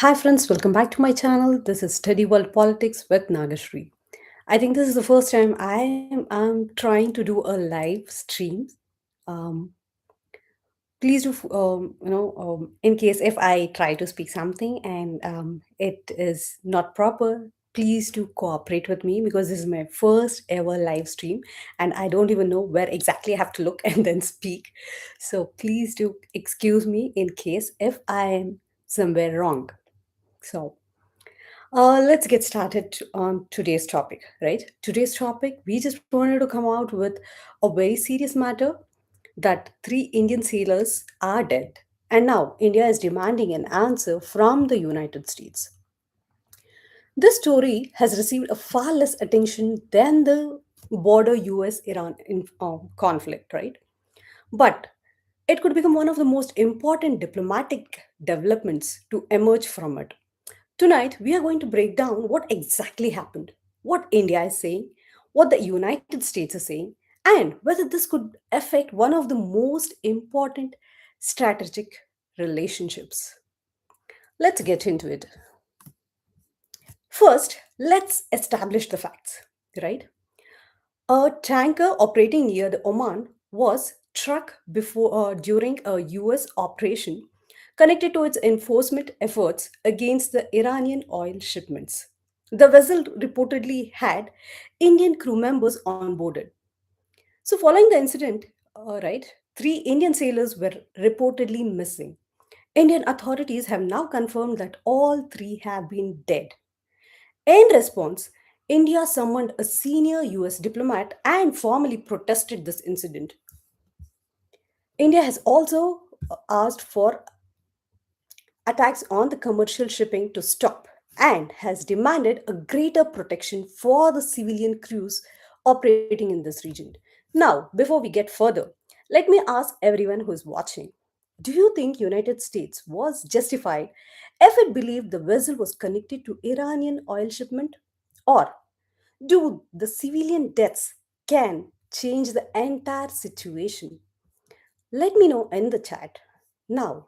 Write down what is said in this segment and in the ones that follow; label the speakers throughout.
Speaker 1: Hi friends, welcome back to my channel. This is Study World Politics with Nagashri. I think this is the first time I'm trying to do a live stream. Um, Please do, in case if I try to speak something and it is not proper, please do cooperate with me because this is my first ever live stream and I don't even know where exactly I have to look and then speak. So please do excuse me in case if I am somewhere wrong. So let's get started on today's topic, right? Today's topic, we just wanted to come out with a very serious matter that three Indian sailors are dead. And now India is demanding an answer from the United States. This story has received a far less attention than the border US Iran conflict, right? But it could become one of the most important diplomatic developments to emerge from it. Tonight, we are going to break down what exactly happened, what India is saying, what the United States is saying, and whether this could affect one of the most important strategic relationships. Let's get into it. First, let's establish the facts, right? A tanker operating near the Oman was struck before during a US operation connected to its enforcement efforts against the Iranian oil shipments. The vessel reportedly had Indian crew members onboarded. So, following the incident, right, three Indian sailors were reportedly missing. Indian authorities have now confirmed that all three have been dead. In response, India summoned a senior US diplomat and formally protested this incident. India has also asked for attacks on the commercial shipping to stop and has demanded a greater protection for the civilian crews operating in this region. Now, before we get further, let me ask everyone who is watching, do you think United States was justified if it believed the vessel was connected to Iranian oil shipment, or do the civilian deaths can change the entire situation? Let me know in the chat. Now,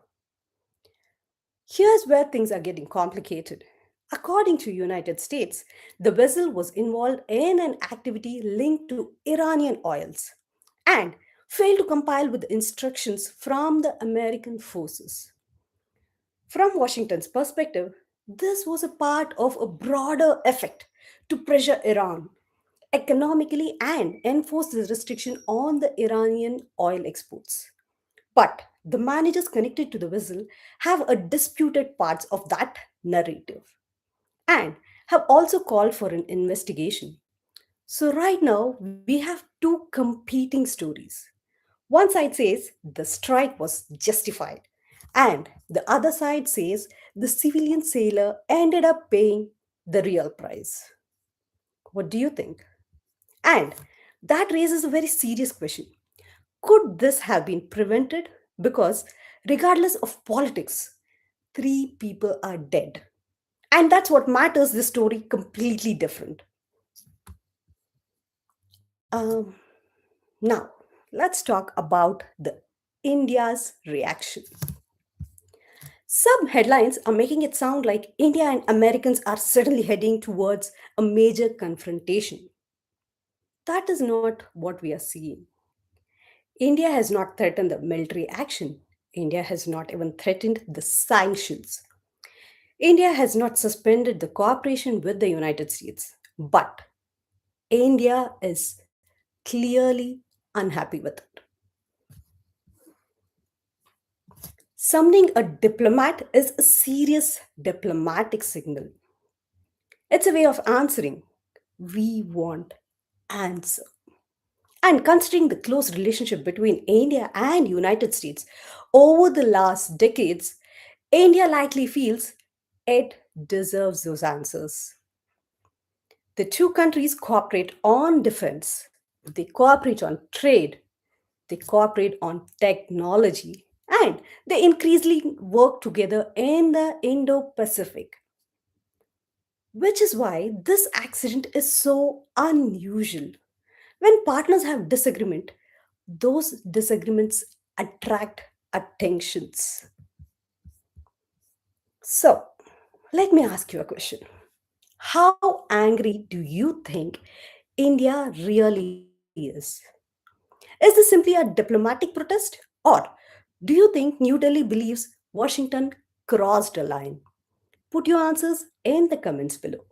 Speaker 1: here's where things are getting complicated. According to United States, the vessel was involved in an activity linked to Iranian oils and failed to comply with the instructions from the American forces. From Washington's perspective, this was a part of a broader effort to pressure Iran economically and enforce the restriction on the Iranian oil exports. But the managers connected to the vessel have a disputed parts of that narrative and have also called for an investigation. So right now we have two competing stories. One side says the strike was justified, and the other side says the civilian sailor ended up paying the real price. What do you think? And that raises a very serious question. Could this have been prevented? Because, regardless of politics, three people are dead. And that's what matters this story completely different. Um, Now, let's talk about the India's reaction. Some headlines are making it sound like India and Americans are suddenly heading towards a major confrontation. That is not what we are seeing. India has not threatened the military action. India has not even threatened the sanctions. India has not suspended the cooperation with the United States. But India is clearly unhappy with it. Summoning a diplomat is a serious diplomatic signal. It's a way of answering. We want answer. And considering the close relationship between India and United States over the last decades, India likely feels it deserves those answers. The two countries cooperate on defense, they cooperate on trade, they cooperate on technology, and they increasingly work together in the Indo Pacific. Which is why this accident is so unusual. When partners have disagreement, those disagreements attract attentions. So, Let me ask you a question. How angry do you think India really is? Is this simply a diplomatic protest? Or do you think New Delhi believes Washington crossed a line? Put your answers in the comments below.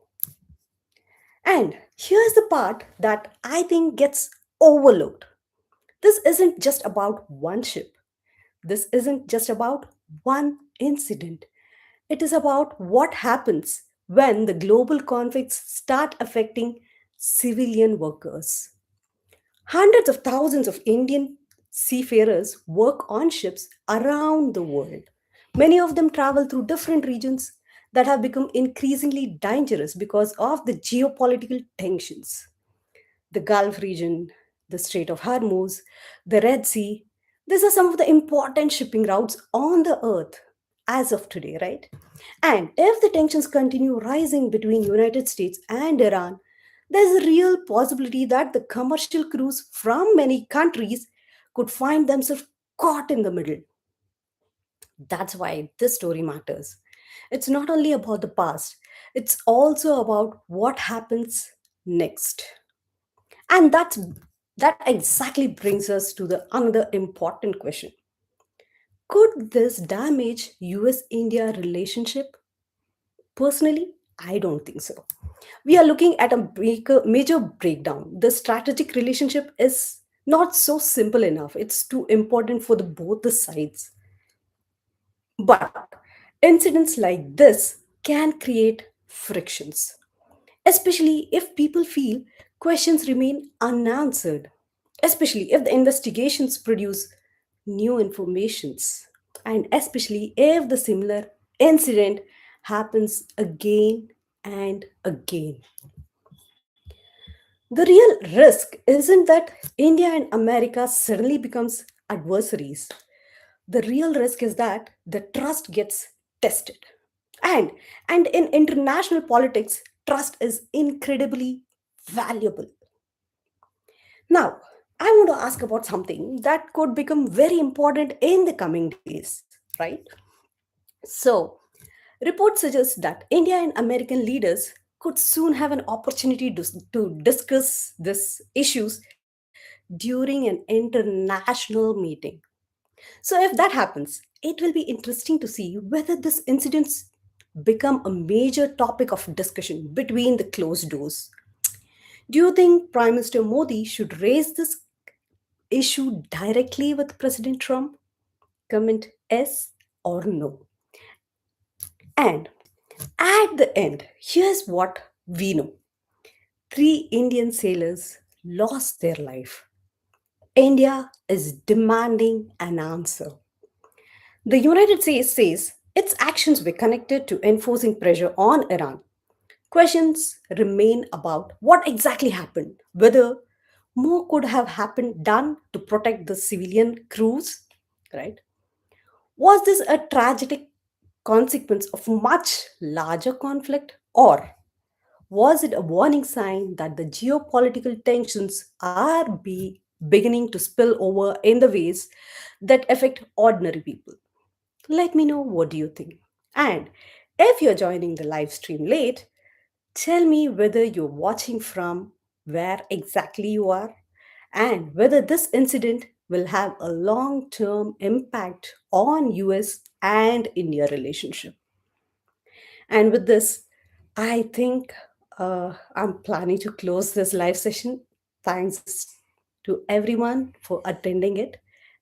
Speaker 1: And here's the part that I think gets overlooked. This isn't just about one ship. This isn't just about one incident. It is about what happens when the global conflicts start affecting civilian workers. Hundreds of thousands of Indian seafarers work on ships around the world. Many of them travel through different regions that have become increasingly dangerous because of the geopolitical tensions. The Gulf region, the Strait of Hormuz, the Red Sea. These are some of the important shipping routes on the earth as of today, right? And if the tensions continue rising between United States and Iran, there's a real possibility that the commercial crews from many countries could find themselves caught in the middle. That's why this story matters. It's not only about the past, it's also about what happens next. And that exactly brings us to the another important question. Could this damage US India relationship? Personally, I don't think so. We are looking at a major breakdown. The strategic relationship is not so simple enough. It's too important for both the sides. But incidents like this can create frictions, especially if people feel questions remain unanswered, especially if the investigations produce new informations, and especially if the similar incident happens again and again. The real risk isn't that India and America suddenly becomes adversaries. The real risk is that the trust gets tested. And and in international politics, trust is incredibly valuable. Now, I want to ask about something that could become very important in the coming days, right? So, reports suggest that India and American leaders could soon have an opportunity to discuss these issues during an international meeting. So, if that happens, it will be interesting to see whether this incidents become a major topic of discussion between the closed doors. Do you think Prime Minister Modi should raise this issue directly with President Trump? Comment yes or no. And at the end, here's what we know. Three Indian sailors lost their life. India is demanding an answer. The United States says its actions were connected to enforcing pressure on Iran. Questions remain about what exactly happened, whether more could have happened done to protect the civilian crews, right? Was this a tragic consequence of much larger conflict, or was it a warning sign that the geopolitical tensions are beginning to spill over in the ways that affect ordinary people? Let me know what do you think. And if you're joining the live stream late, tell me whether you're watching from where exactly you are and whether this incident will have a long term impact on US and India relationship. And with this, I think I'm planning to close this live session. Thanks to everyone for attending it.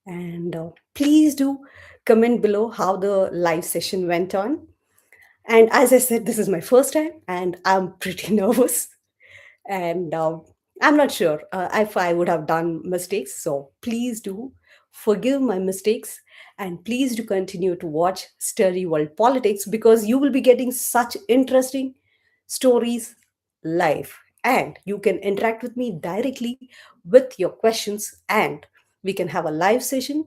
Speaker 1: And please do comment below how the live session went on. And as I said, this is my first time and I'm pretty nervous. And I'm not sure if I would have done mistakes. So please do forgive my mistakes and please do continue to watch Sturdy World Politics because you will be getting such interesting stories live and you can interact with me directly with your questions and we can have a live session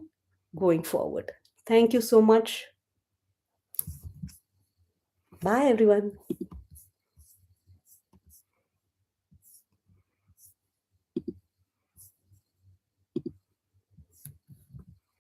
Speaker 1: going forward. Thank you so much. Bye, everyone.